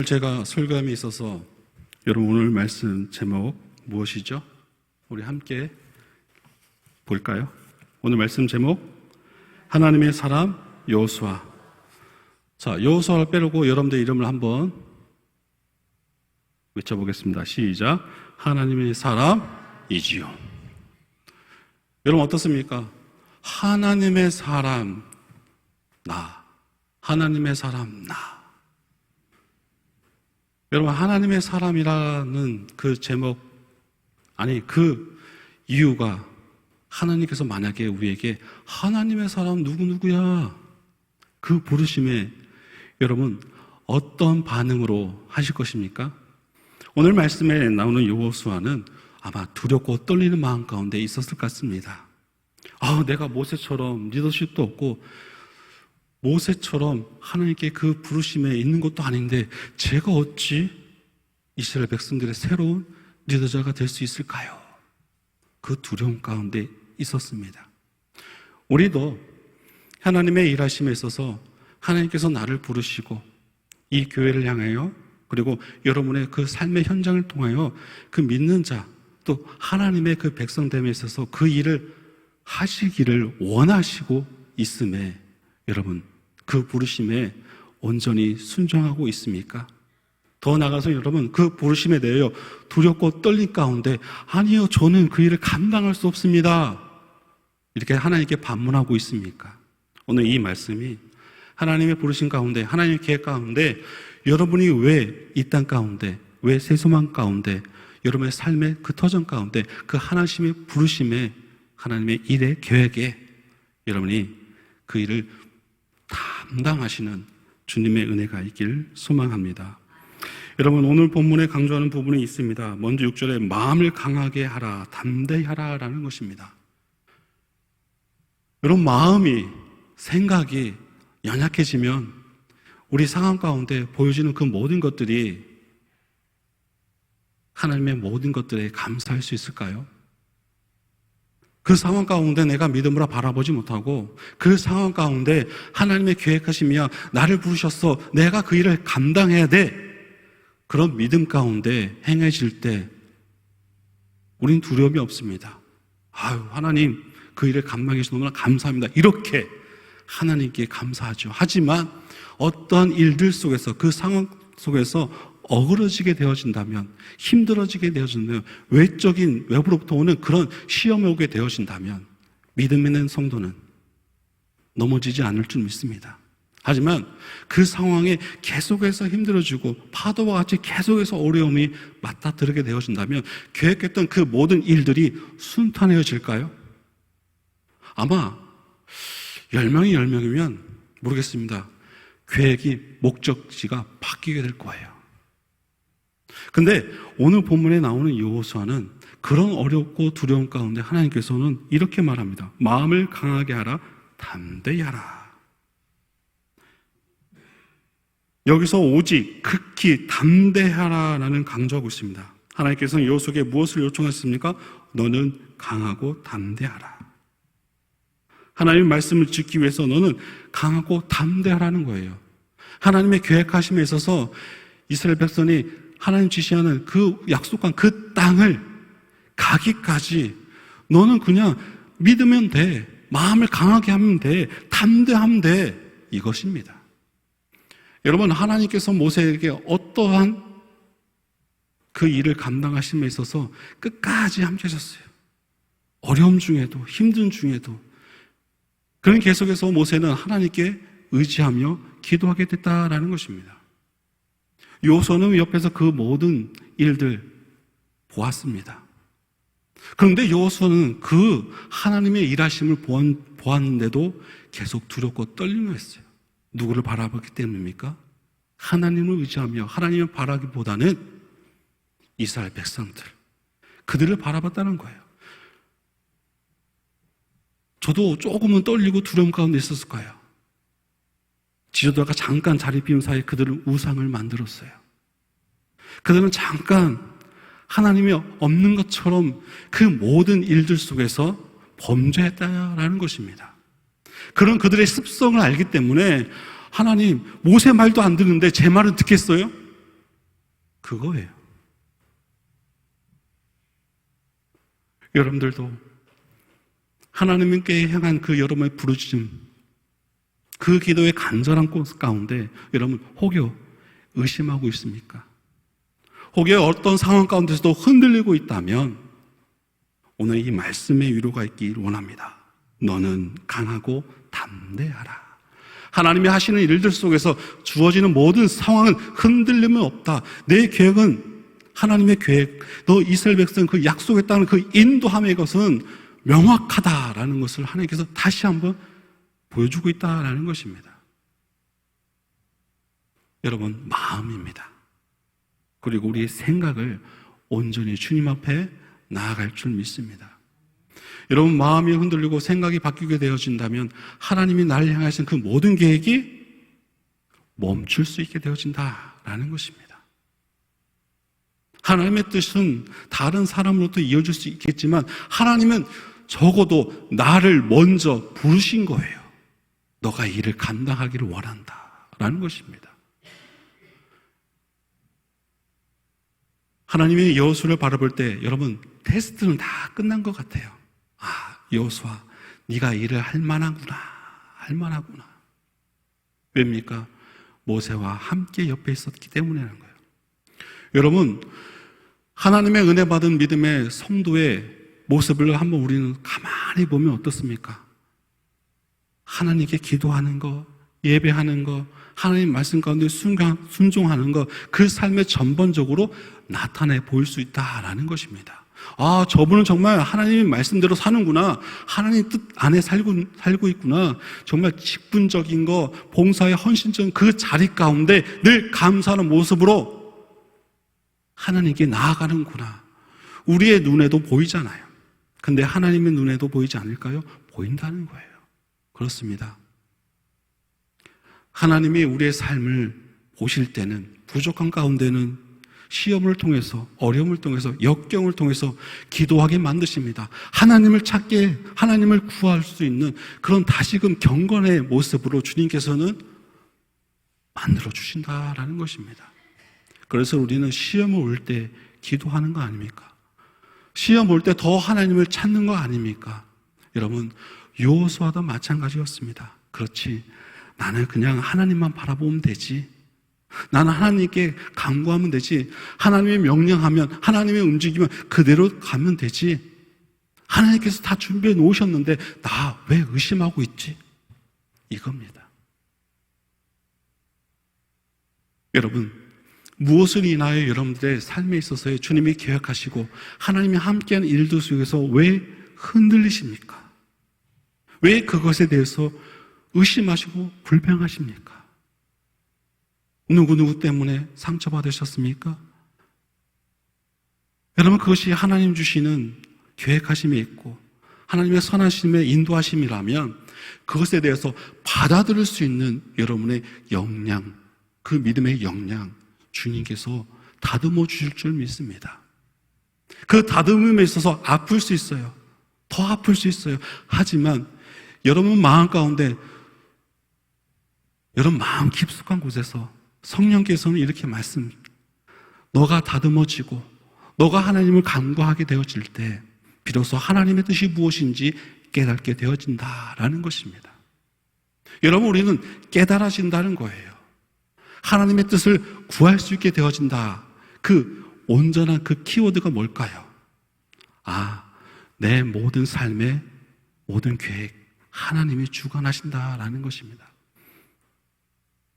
제가 설교함에 있어서 여러분 오늘 말씀 제목 무엇이죠? 우리 함께 볼까요? 오늘 말씀 제목 하나님의 사람 여호수아. 자, 여호수아를 빼놓고 여러분들 이름을 한번 외쳐보겠습니다. 시작. 하나님의 사람이지요. 여러분 어떻습니까? 하나님의 사람 나, 하나님의 사람 나. 여러분 하나님의 사람이라는 그 제목, 아니 그 이유가 하나님께서 만약에 우리에게 하나님의 사람 누구누구야 그 부르심에 여러분 어떤 반응으로 하실 것입니까? 오늘 말씀에 나오는 여호수아는 아마 두렵고 떨리는 마음 가운데 있었을 것 같습니다. 내가 모세처럼 리더십도 없고 모세처럼 하나님께 그 부르심에 있는 것도 아닌데 제가 어찌 이스라엘 백성들의 새로운 리더자가 될 수 있을까요? 그 두려움 가운데 있었습니다. 우리도 하나님의 일하심에 있어서 하나님께서 나를 부르시고 이 교회를 향하여 그리고 여러분의 그 삶의 현장을 통하여 그 믿는 자 또 하나님의 그 백성됨에 있어서 그 일을 하시기를 원하시고 있음에 여러분 그 부르심에 온전히 순종하고 있습니까? 더 나아가서 여러분 그 부르심에 대하여 두렵고 떨림 가운데 아니요 저는 그 일을 감당할 수 없습니다 이렇게 하나님께 반문하고 있습니까? 오늘 이 말씀이 하나님의 부르심 가운데 하나님의 계획 가운데 여러분이 왜 이 땅 가운데 왜 세소망 가운데 여러분의 삶의 그 터전 가운데 그 하나님의 부르심에 하나님의 일의 계획에 여러분이 그 일을 담당하시는 주님의 은혜가 있길 소망합니다. 여러분 오늘 본문에 강조하는 부분이 있습니다. 먼저 6절에 마음을 강하게 하라 담대히 하라 라는 것입니다. 여러분 마음이 생각이 연약해지면 우리 상황 가운데 보여지는 그 모든 것들이 하나님의 모든 것들에 감사할 수 있을까요? 그 상황 가운데 내가 믿음으로 바라보지 못하고 그 상황 가운데 하나님의 계획하심이야 나를 부르셨어 내가 그 일을 감당해야 돼 그런 믿음 가운데 행해질 때 우린 두려움이 없습니다. 하나님 그 일을 감당해 주셔서 너무나 감사합니다 이렇게 하나님께 감사하죠. 하지만 어떠한 일들 속에서 그 상황 속에서 어그러지게 되어진다면 힘들어지게 되어진다면 외부로부터 오는 그런 시험이 오게 되어진다면 믿음 있는 성도는 넘어지지 않을 줄 믿습니다. 하지만 그 상황에 계속해서 힘들어지고 파도와 같이 계속해서 어려움이 맞닥뜨리게 되어진다면 계획했던 그 모든 일들이 순탄해질까요? 아마 10명이 10명이면 모르겠습니다. 계획이 목적지가 바뀌게 될 거예요. 근데 오늘 본문에 나오는 여호수아는 그런 어렵고 두려움 가운데 하나님께서는 이렇게 말합니다. 마음을 강하게 하라 담대히 하라. 여기서 오직 극히 담대하라라는 강조하고 있습니다. 하나님께서는 여호수아에게 무엇을 요청하셨습니까? 너는 강하고 담대하라. 하나님의 말씀을 지키기 위해서 너는 강하고 담대하라는 거예요. 하나님의 계획하심에 있어서 이스라엘 백성이 하나님 지시하는 그 약속한 그 땅을 가기까지 너는 그냥 믿으면 돼. 마음을 강하게 하면 돼. 담대하면 돼. 이것입니다. 여러분 하나님께서 모세에게 어떠한 그 일을 감당하심에 있어서 끝까지 함께 하셨어요. 어려움 중에도 힘든 중에도 그런 계속해서 모세는 하나님께 의지하며 기도하게 됐다라는 것입니다. 여호수아는 옆에서 그 모든 일들 보았습니다. 그런데 여호수아는 그 하나님의 일하심을 보았는데도 계속 두렵고 떨림했어요. 누구를 바라봤기 때문입니까? 하나님을 의지하며 하나님을 바라기보다는 이스라엘 백성들 그들을 바라봤다는 거예요. 저도 조금은 떨리고 두려움 가운데 있었을 거예요. 지도자가 잠깐 자리 비운 사이에 그들은 우상을 만들었어요. 그들은 잠깐 하나님이 없는 것처럼 그 모든 일들 속에서 범죄했다라는 것입니다. 그런 그들의 습성을 알기 때문에 하나님 모세 말도 안 듣는데 제 말은 듣겠어요? 그거예요. 여러분들도 하나님께 향한 그 여러분의 부르짖음, 그 기도의 간절한 꽃 가운데 여러분 혹여 의심하고 있습니까? 혹여 어떤 상황 가운데서도 흔들리고 있다면 오늘 이 말씀의 위로가 있길 원합니다. 너는 강하고 담대하라. 하나님이 하시는 일들 속에서 주어지는 모든 상황은 흔들림은 없다. 내 계획은 하나님의 계획, 너 이스라엘 백성 그 약속했다는 그 인도함의 것은 명확하다라는 것을 하나님께서 다시 한번 보여주고 있다라는 것입니다. 여러분, 마음입니다. 그리고 우리의 생각을 온전히 주님 앞에 나아갈 줄 믿습니다. 여러분, 마음이 흔들리고 생각이 바뀌게 되어진다면 하나님이 나를 향하신 그 모든 계획이 멈출 수 있게 되어진다라는 것입니다. 하나님의 뜻은 다른 사람으로부터 이어질 수 있겠지만 하나님은 적어도 나를 먼저 부르신 거예요. 너가 이 일을 감당하기를 원한다라는 것입니다. 하나님의 여호수아를 바라볼 때 여러분 테스트는 다 끝난 것 같아요. 아, 여호수아, 네가 일을 할 만하구나. 왜입니까? 모세와 함께 옆에 있었기 때문이라는 거예요. 여러분, 하나님의 은혜 받은 믿음의 성도의 모습을 한번 우리는 가만히 보면 어떻습니까? 하나님께 기도하는 거, 예배하는 거, 하나님 말씀 가운데 순종하는 거, 그 삶에 전반적으로 나타내 보일 수 있다라는 것입니다. 아, 저분은 정말 하나님의 말씀대로 사는구나. 하나님 뜻 안에 살고 있구나. 정말 직분적인 거, 봉사에 헌신적인 그 자리 가운데 늘 감사하는 모습으로 하나님께 나아가는구나. 우리의 눈에도 보이잖아요. 근데 하나님의 눈에도 보이지 않을까요? 보인다는 거예요. 그렇습니다. 하나님이 우리의 삶을 보실 때는 부족한 가운데는 시험을 통해서, 어려움을 통해서, 역경을 통해서 기도하게 만드십니다. 하나님을 찾게, 하나님을 구할 수 있는 그런 다시금 경건의 모습으로 주님께서는 만들어 주신다라는 것입니다. 그래서 우리는 시험을 올 때 기도하는 거 아닙니까? 시험 올 때 더 하나님을 찾는 거 아닙니까? 여러분, 여호수아도 마찬가지였습니다. 그렇지, 나는 그냥 하나님만 바라보면 되지. 나는 하나님께 간구하면 되지. 하나님의 명령하면, 하나님의 움직이면 그대로 가면 되지. 하나님께서 다 준비해 놓으셨는데 나 왜 의심하고 있지? 이겁니다. 여러분, 무엇을 인하여 여러분들의 삶에 있어서의 주님이 계획하시고 하나님이 함께하는 일들 속에서 왜 흔들리십니까? 왜 그것에 대해서 의심하시고 불평하십니까? 누구 때문에 상처받으셨습니까? 여러분, 그것이 하나님 주시는 계획하심이 있고 하나님의 선하심의 인도하심이라면 그것에 대해서 받아들일 수 있는 여러분의 역량, 그 믿음의 역량 주님께서 다듬어 주실 줄 믿습니다. 그 다듬음에 있어서 아플 수 있어요. 더 아플 수 있어요. 하지만 여러분 마음 가운데, 여러분 마음 깊숙한 곳에서 성령께서는 이렇게 너가 다듬어지고 너가 하나님을 간구하게 되어질 때 비로소 하나님의 뜻이 무엇인지 깨닫게 되어진다라는 것입니다. 여러분, 우리는 깨달아진다는 거예요. 하나님의 뜻을 구할 수 있게 되어진다. 그 온전한 그 키워드가 뭘까요? 아, 내 모든 삶의 모든 계획 하나님이 주관하신다라는 것입니다.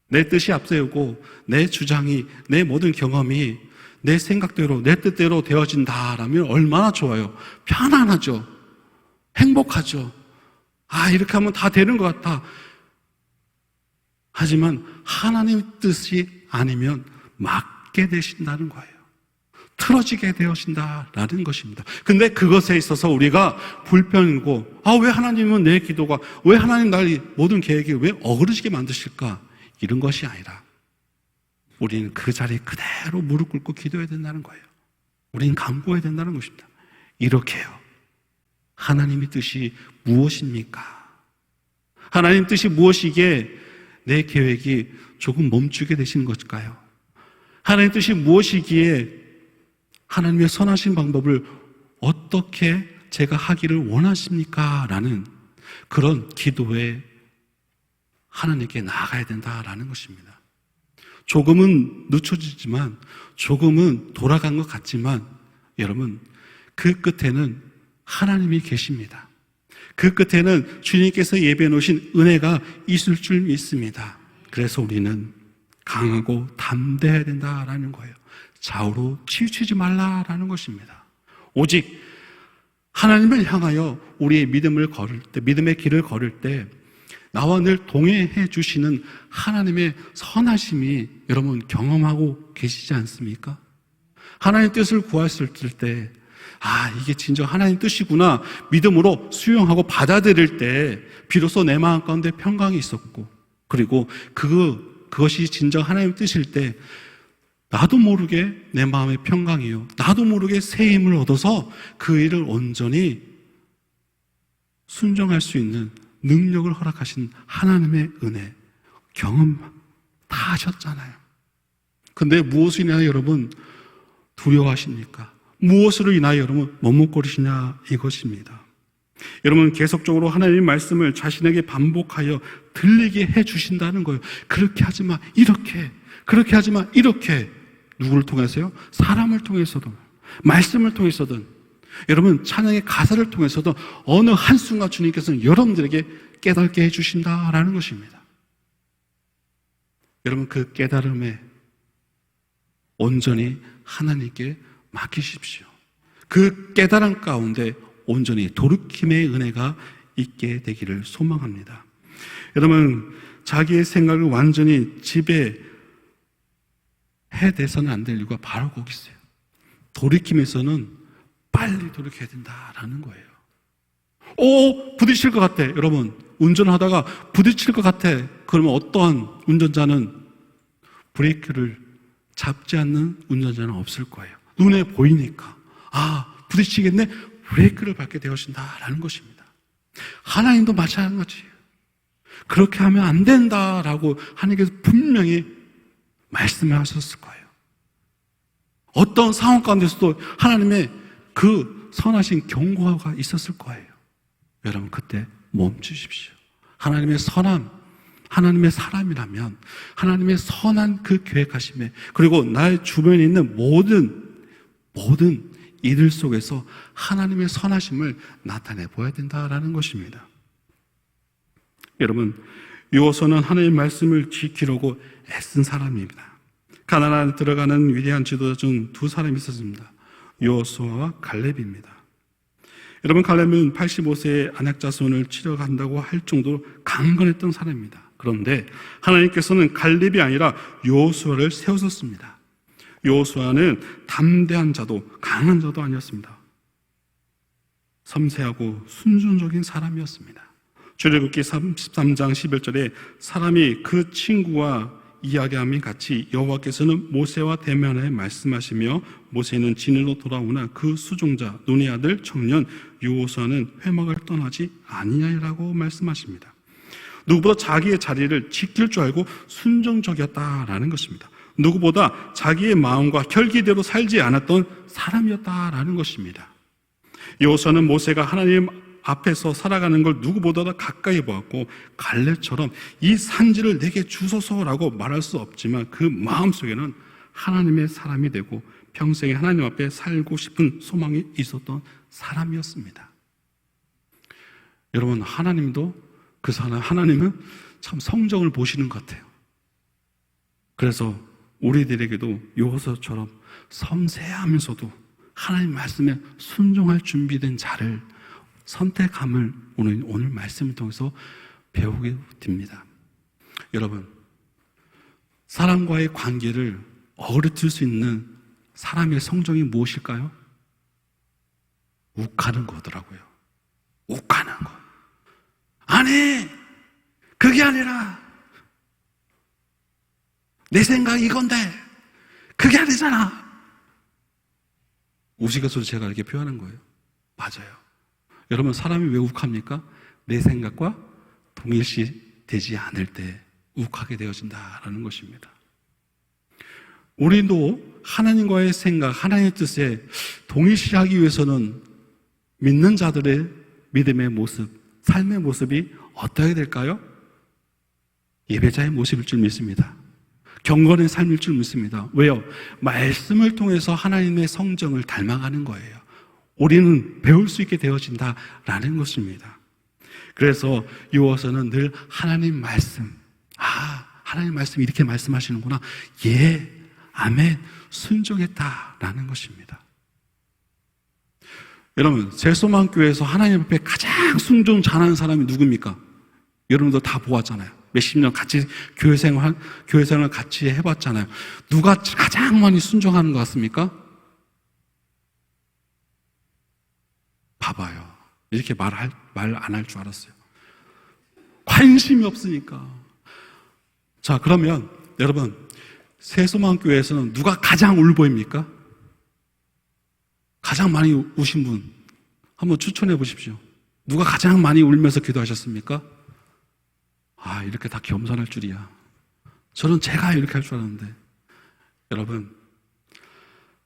내 뜻이 앞세우고 내 주장이, 내 모든 경험이 내 생각대로, 내 뜻대로 되어진다라면 얼마나 좋아요. 편안하죠. 행복하죠. 아, 이렇게 하면 다 되는 것 같아. 하지만 하나님의 뜻이 아니면 막게 되신다는 거예요. 틀어지게 되어진다라는 것입니다. 근데 그것에 있어서 우리가 불평이고, 아, 왜 하나님은 내 기도가, 왜 하나님 나의 모든 계획이 왜 어그러지게 만드실까? 이런 것이 아니라 우리는 그 자리에 그대로 무릎 꿇고 기도해야 된다는 거예요. 우리는 간구해야 된다는 것입니다. 이렇게요. 하나님의 뜻이 무엇입니까? 하나님 뜻이 무엇이기에 내 계획이 조금 멈추게 되시는 것일까요? 하나님의 뜻이 무엇이기에 하나님의 선하신 방법을 어떻게 제가 하기를 원하십니까? 라는 그런 기도에 하나님께 나아가야 된다라는 것입니다. 조금은 늦춰지지만, 조금은 돌아간 것 같지만, 여러분, 그 끝에는 하나님이 계십니다. 그 끝에는 주님께서 예배해 놓으신 은혜가 있을 줄 믿습니다. 그래서 우리는 강하고 담대해야 된다라는 거예요. 좌우로 치우치지 말라라는 것입니다. 오직 하나님을 향하여 우리의 믿음을 걸을 때, 믿음의 길을 걸을 때 나와 늘 동행해 주시는 하나님의 선하심이 여러분 경험하고 계시지 않습니까? 하나님의 뜻을 구했을 때 이게 진정 하나님 뜻이구나 믿음으로 수용하고 받아들일 때 비로소 내 마음 가운데 평강이 있었고, 그리고 그것이 진정 하나님의 뜻일 때 나도 모르게 내 마음의 평강이요, 나도 모르게 새 힘을 얻어서 그 일을 온전히 순종할 수 있는 능력을 허락하신 하나님의 은혜 경험 다 하셨잖아요. 근데 무엇을 인하여 여러분 두려워하십니까? 무엇으로 인하여 여러분 머뭇거리시냐 이것입니다. 여러분 계속적으로 하나님의 말씀을 자신에게 반복하여 들리게 해주신다는 거예요. 그렇게 하지마 이렇게, 그렇게 하지마 이렇게. 누구를 통해서요? 사람을 통해서든 말씀을 통해서든 여러분 찬양의 가사를 통해서든 어느 한순간 주님께서는 여러분들에게 깨닫게 해주신다라는 것입니다. 여러분 그 깨달음에 온전히 하나님께 맡기십시오. 그 깨달음 가운데 온전히 돌이킴의 은혜가 있게 되기를 소망합니다. 여러분 자기의 생각을 완전히 지배해대서는 안 될 이유가 바로 거기 있어요. 돌이킴에서는 빨리 돌이켜야 된다라는 거예요. 부딪힐 것 같아. 여러분 운전하다가 부딪힐 것 같아. 그러면 어떠한 운전자는 브레이크를 잡지 않는 운전자는 없을 거예요. 눈에 보이니까 부딪히겠네, 브레이크를 밟게 되어진다라는 것입니다. 하나님도 마찬가지예요. 그렇게 하면 안 된다라고 하나님께서 분명히 말씀을 하셨을 거예요. 어떤 상황 가운데서도 하나님의 그 선하신 경고가 있었을 거예요. 여러분 그때 멈추십시오. 하나님의 선함, 하나님의 사람이라면 하나님의 선한 그 계획하심에, 그리고 나의 주변에 있는 모든 이들 속에서 하나님의 선하심을 나타내 보아야 된다라는 것입니다. 여러분 요호수아는 하나님의 말씀을 지키려고 애쓴 사람입니다. 가나안에 들어가는 위대한 지도자 중 두 사람이 있었습니다. 요호수아와 갈렙입니다. 여러분 갈렙은 85세에 안약자손을 치러간다고 할 정도로 강건했던 사람입니다. 그런데 하나님께서는 갈렙이 아니라 요호수아를 세우셨습니다. 요호수아는 담대한 자도 강한 자도 아니었습니다. 섬세하고 순종적인 사람이었습니다. 출애굽기 33장 11절에 사람이 그 친구와 이야기함이 같이 여호와께서는 모세와 대면하여 말씀하시며 모세는 진으로 돌아오나 그 수종자 눈의 아들 청년 요호수아는 회막을 떠나지 아니하리라고 말씀하십니다. 누구보다 자기의 자리를 지킬 줄 알고 순종적이었다라는 것입니다. 누구보다 자기의 마음과 혈기대로 살지 않았던 사람이었다라는 것입니다. 여호수아는 모세가 하나님 앞에서 살아가는 걸 누구보다 가까이 보았고 갈렙처럼 이 산지를 내게 주소서라고 말할 수 없지만 그 마음속에는 하나님의 사람이 되고 평생에 하나님 앞에 살고 싶은 소망이 있었던 사람이었습니다. 여러분 하나님도 그 사람, 하나님은 참 성정을 보시는 것 같아요. 그래서 우리들에게도 여호수아처럼 섬세하면서도 하나님 말씀에 순종할 준비된 자를 선택함을 오늘 말씀을 통해서 배우게 됩니다. 여러분 사람과의 관계를 어그러뜨릴 수 있는 사람의 성정이 무엇일까요? 욱하는 거더라고요. 욱하는 거. 아니 그게 아니라 내 생각이 이건데 그게 아니잖아. 우스갯소리 제가 이렇게 표현한 거예요. 맞아요. 여러분 사람이 왜 욱합니까? 내 생각과 동일시 되지 않을 때 욱하게 되어진다라는 것입니다. 우리도 하나님과의 생각, 하나님의 뜻에 동일시하기 위해서는 믿는 자들의 믿음의 모습, 삶의 모습이 어떻게 될까요? 예배자의 모습일 줄 믿습니다. 경건의 삶일 줄 믿습니다. 왜요? 말씀을 통해서 하나님의 성정을 닮아가는 거예요. 우리는 배울 수 있게 되어진다라는 것입니다. 그래서 유어서는 늘 하나님 말씀, 하나님 말씀이 이렇게 말씀하시는구나. 예, 아멘, 순종했다라는 것입니다. 여러분, 제소망교회에서 하나님 앞에 가장 순종 잘하는 사람이 누굽니까? 여러분도 다 보았잖아요. 몇십 년 같이 교회 생활 같이 해봤잖아요. 누가 가장 많이 순종하는 것 같습니까? 봐봐요. 이렇게 말 안 할 줄 알았어요. 관심이 없으니까. 자, 그러면 여러분, 새소망교회에서는 누가 가장 울보입니까? 가장 많이 우신 분 한번 추천해 보십시오. 누가 가장 많이 울면서 기도하셨습니까? 이렇게 다 겸손할 줄이야. 저는 제가 이렇게 할 줄 알았는데. 여러분,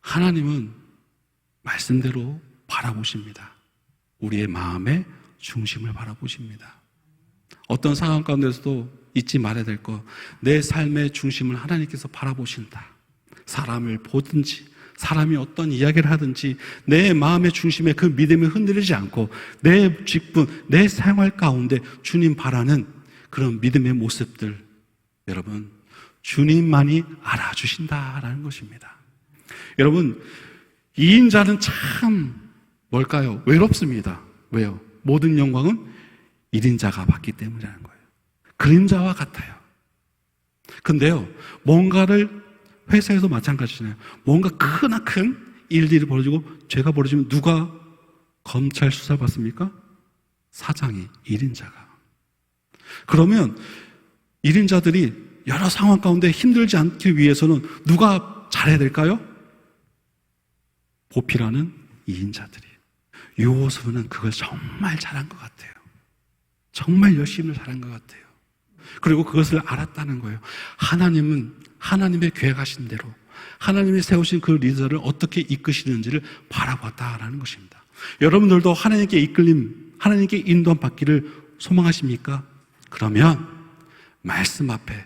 하나님은 말씀대로 바라보십니다. 우리의 마음의 중심을 바라보십니다. 어떤 상황 가운데서도 잊지 말아야 될 것, 내 삶의 중심을 하나님께서 바라보신다. 사람을 보든지 사람이 어떤 이야기를 하든지 내 마음의 중심에 그 믿음이 흔들리지 않고 내 직분, 내 생활 가운데 주님 바라는 그런 믿음의 모습들, 여러분, 주님만이 알아주신다라는 것입니다. 여러분, 이인자는 참 뭘까요? 외롭습니다. 왜요? 모든 영광은 1인자가 받기 때문이라는 거예요. 그림자와 같아요. 근데요, 뭔가를 회사에도 마찬가지잖아요. 뭔가 크나큰 일들이 벌어지고 죄가 벌어지면 누가 검찰 수사받습니까? 사장이, 1인자가. 그러면 1인자들이 여러 상황 가운데 힘들지 않기 위해서는 누가 잘해야 될까요? 보필하는 2인자들이. 요호수아는 그걸 정말 잘한 것 같아요. 정말 열심히 잘한 것 같아요. 그리고 그것을 알았다는 거예요. 하나님은 하나님의 계획하신 대로 하나님이 세우신 그 리더를 어떻게 이끄시는지를 바라봤다라는 것입니다. 여러분들도 하나님께 이끌림, 하나님께 인도함 받기를 소망하십니까? 그러면 말씀 앞에,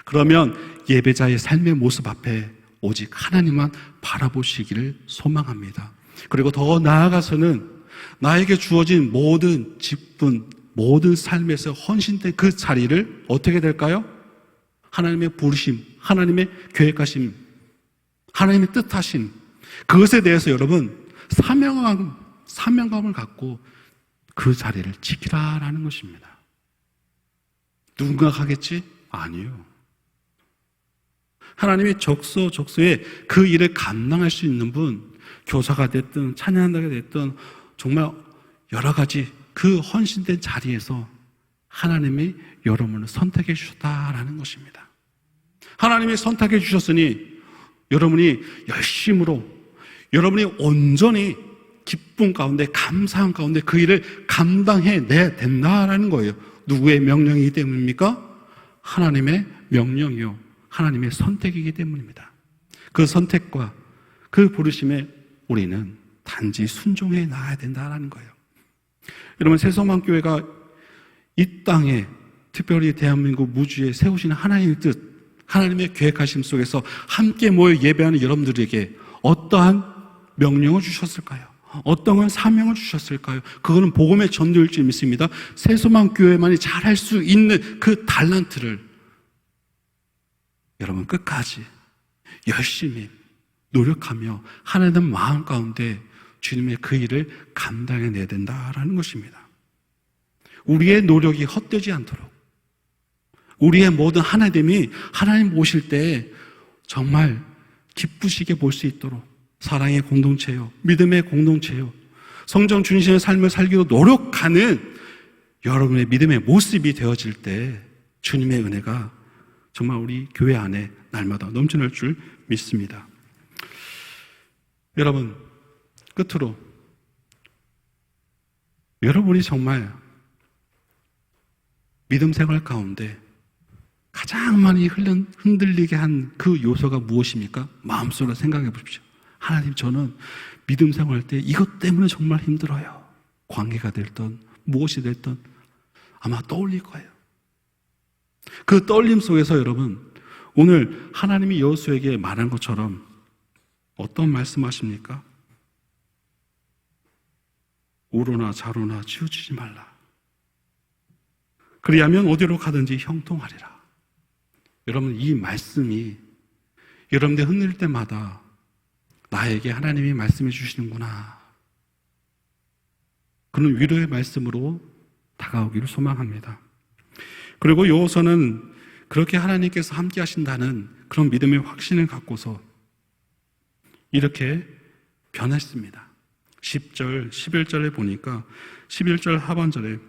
그러면 예배자의 삶의 모습 앞에 오직 하나님만 바라보시기를 소망합니다. 그리고 더 나아가서는 나에게 주어진 모든 직분, 모든 삶에서 헌신된 그 자리를 어떻게 될까요? 하나님의 부르심, 하나님의 계획하심, 하나님의 뜻하심, 그것에 대해서 여러분 사명감을 갖고 그 자리를 지키라라는 것입니다. 누군가 하겠지? 아니요. 하나님이 적소에 그 일을 감당할 수 있는 분, 교사가 됐든 찬양한다가 됐든 정말 여러 가지 그 헌신된 자리에서 하나님이 여러분을 선택해 주셨다라는 것입니다. 하나님이 선택해 주셨으니 여러분이 열심으로, 여러분이 온전히 기쁨 가운데, 감사함 가운데 그 일을 감당해내야 된다라는 거예요. 누구의 명령이기 때문입니까? 하나님의 명령이요, 하나님의 선택이기 때문입니다. 그 선택과 그 부르심에 우리는 단지 순종해 나가야 된다라는 거예요. 여러분, 새소망교회가 이 땅에, 특별히 대한민국 무주에 세우시는 하나님의 뜻, 하나님의 계획하심 속에서 함께 모여 예배하는 여러분들에게 어떠한 명령을 주셨을까요? 어떠한 사명을 주셨을까요? 그거는 복음의 전도일 줄 믿습니다. 새소망교회만이 잘할 수 있는 그 달란트를 여러분 끝까지 열심히 노력하며 하나님 마음 가운데 주님의 그 일을 감당해내야 된다라는 것입니다. 우리의 노력이 헛되지 않도록, 우리의 모든 하나됨이 하나님 보실 때 정말 기쁘시게 볼 수 있도록 사랑의 공동체요, 믿음의 공동체요, 성령 중심의 삶을 살기로 노력하는 여러분의 믿음의 모습이 되어질 때 주님의 은혜가 정말 우리 교회 안에 날마다 넘쳐날 줄 믿습니다. 여러분, 끝으로 여러분이 정말 믿음 생활 가운데 가장 많이 흔들리게 한 그 요소가 무엇입니까? 마음속으로 생각해 보십시오. 하나님, 저는 믿음 생활할 때 이것 때문에 정말 힘들어요. 관계가 됐든 무엇이 됐든 아마 떠올릴 거예요. 그 떨림 속에서 여러분, 오늘 하나님이 여호수아에게 말한 것처럼 어떤 말씀하십니까? 우로나 좌로나 치우치지 말라. 그리하면 어디로 가든지 형통하리라. 여러분, 이 말씀이 여러분들 흔들 때마다 나에게 하나님이 말씀해 주시는구나, 그런 위로의 말씀으로 다가오기를 소망합니다. 그리고 여호수아는 그렇게 하나님께서 함께 하신다는 그런 믿음의 확신을 갖고서 이렇게 변했습니다. 10절, 11절에 보니까 11절 하반절에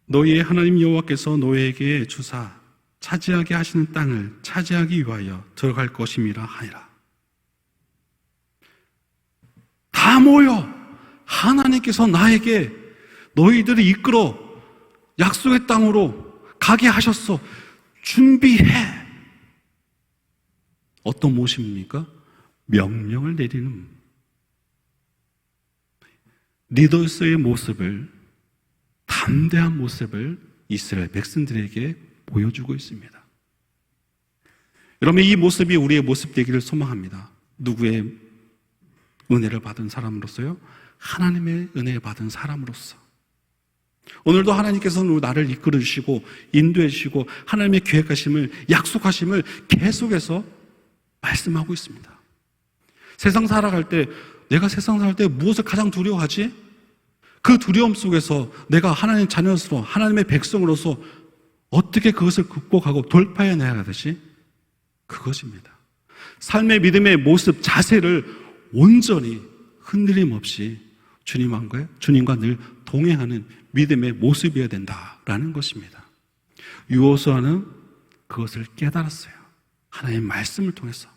너희의 하나님 여호와께서 너희에게 주사 차지하게 하시는 땅을 차지하기 위하여 들어갈 것임이라 하니라. 다 모여 하나님께서 나에게 너희들을 이끌어 약속의 땅으로 가게 하셨어. 준비해. 어떤 모습입니까? 명령을 내리는 리더스의 모습을, 담대한 모습을 이스라엘 백성들에게 보여주고 있습니다. 여러분, 이 모습이 우리의 모습 되기를 소망합니다. 누구의 은혜를 받은 사람으로서요? 하나님의 은혜 받은 사람으로서. 오늘도 하나님께서는 나를 이끌어 주시고 인도해 주시고 하나님의 계획하심을, 약속하심을 계속해서 말씀하고 있습니다. 세상 살아갈 때, 내가 세상 살아갈 때 무엇을 가장 두려워하지? 그 두려움 속에서 내가 하나님의 자녀로서, 하나님의 백성으로서 어떻게 그것을 극복하고 돌파해내야 되지? 그것입니다. 삶의 믿음의 모습, 자세를 온전히 흔들림 없이 주님과 늘 동행하는 믿음의 모습이어야 된다라는 것입니다. 여호수아는 그것을 깨달았어요. 하나님의 말씀을 통해서,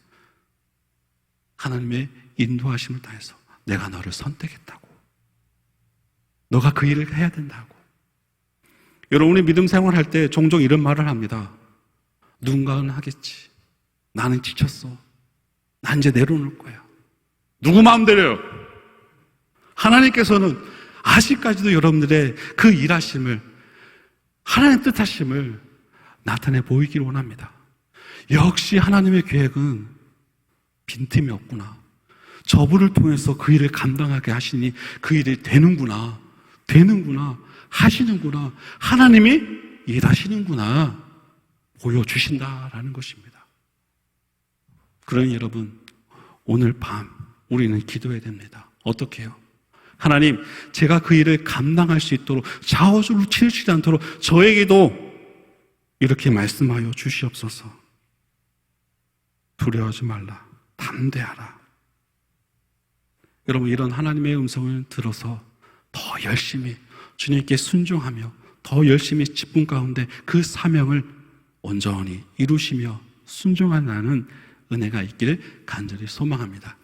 하나님의 인도하심을 통해서 내가 너를 선택했다고, 너가 그 일을 해야 된다고. 여러분이 믿음 생활할 때 종종 이런 말을 합니다. 누군가는 하겠지. 나는 지쳤어. 난 이제 내려놓을 거야. 누구 마음대로요? 하나님께서는 아직까지도 여러분들의 그 일하심을, 하나님의 뜻하심을 나타내 보이기를 원합니다. 역시 하나님의 계획은 빈틈이 없구나. 저분을 통해서 그 일을 감당하게 하시니 그 일이 되는구나, 하시는구나, 하나님이 일하시는구나 보여주신다라는 것입니다. 그러니 여러분, 오늘 밤 우리는 기도해야 됩니다. 어떻게 해요? 하나님, 제가 그 일을 감당할 수 있도록, 좌우로 치우치지 않도록 저에게도 이렇게 말씀하여 주시옵소서. 두려워하지 말라, 담대하라. 여러분, 이런 하나님의 음성을 들어서 더 열심히 주님께 순종하며 더 열심히 직분 가운데 그 사명을 온전히 이루시며 순종하는 은혜가 있기를 간절히 소망합니다.